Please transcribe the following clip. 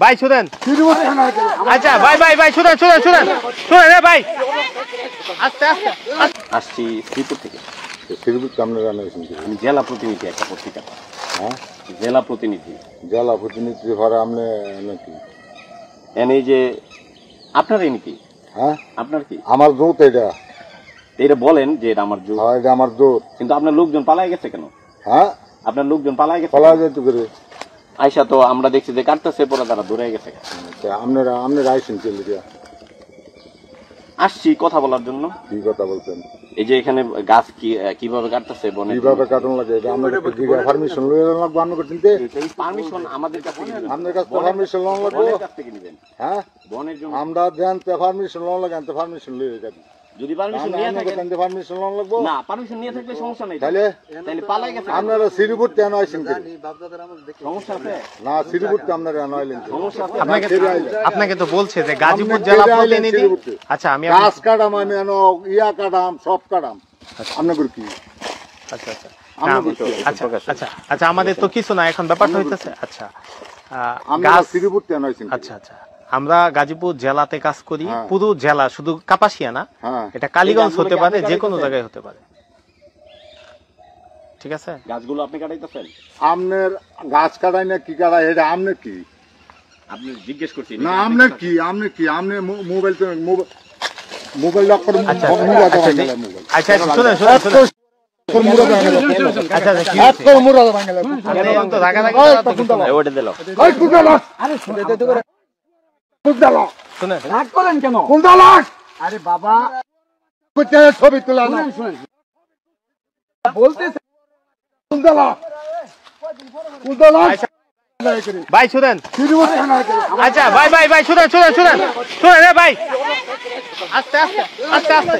ভাই শুনেন, আচ্ছা ভাই ভাই ভাই শুনেন শুনেন শুনেন শুনেন ভাই, আস্তে আস্তে আসছি শ্রীপুর থেকে। শ্রীপুর আপনারা আমি জেলা প্রতিনিধি একটা পত্রিকা। হ্যাঁ, জেলা প্রতিনিধি। জেলা প্রতিনিধি ঘরে আপনি নাকি? এই যে আপনারই নাকি? হ্যাঁ, আপনার কি? আমার জোত এটা। এটা বলেন যে এটা আমার জোর। হ্যাঁ, এটা আমার জোত। কিন্তু আপনার লোকজন পালাই গেছে কেন? হ্যাঁ, আপনার লোকজন পালাই গেছে। পালা যেতে করে আয়সা তো আমরা দেখছি যে কাটতেছে, পরে তারা দূরে গেছে। আপনারা আইসেন চলে দিয়া। আসছি কথা বলার জন্য। কি কথা বলছেন? এই যে এখানে গাছ কিভাবে কাটতেছে, বনে কিভাবে কাটন লাগে, এটা আমরা পারমিশন লইয়া লাগবে। আপনার চিনতে এই পারমিশন আমাদের কাছে আপনার কাছে পারমিশন লওয়া লাগবে। কাছ থেকে নেবেন। হ্যাঁ, বনের জন্য আমরা জানতে পারমিশন লওয়া লাগে, আনতে পারমিশন লইয়া যাবি। যদি পারমিশন নিয়ে থাকেন পারমিশন লওয়া লাগবে না, পারমিশন নিয়ে থাকলে সমস্যা নেই। তাহলে পালাই গেছে। আপনারা শ্রীপুর কেন আইসেন? সমস্যা আছে না, শ্রীপুর আপনারা আইলেন। সমস্যা আছে। আপনাকে তো বলছে যে গাজীপুর জেলা প্রতিনিধি। আচ্ছা আমি গাছ কাটাম, আমি ইয়া কাটাম, সব কাটাম। আপনাদের কি? আচ্ছা আচ্ছা আচ্ছা আচ্ছা আচ্ছা, আমাদের তো কিছু না এখন, ব্যাপারটা হইতেছে আচ্ছা গাছ শ্রীপুর কেন আইসেন? আচ্ছা আচ্ছা, আমরা গাজীপুর জেলাতে কাজ করি, পুরো জেলা, শুধু কাপাসিয়া না, এটা কালীগঞ্জ হতে পারে, যে কোনো জায়গায় হতে পারে। ঠিক আছে, গাছগুলো আপনি কাটাইতেছেন? আপনার গাছ কাটাই না কি কাটাই, এটা আপনার কি? আপনি জিজ্ঞেস করছি না, আপনার কি? আপনি কি? আপনি মোবাইল তো মোবাইল লক করে আচ্ছা আচ্ছা শুনেন শুনেন শুনেন ছবি তোলা বলতে ভাই শুনেন, আচ্ছা ভাই ভাই ভাই শুনেন শুনেন শুনেন শুনেন ভাই, আস্তে আস্তে আস্তে আস্তে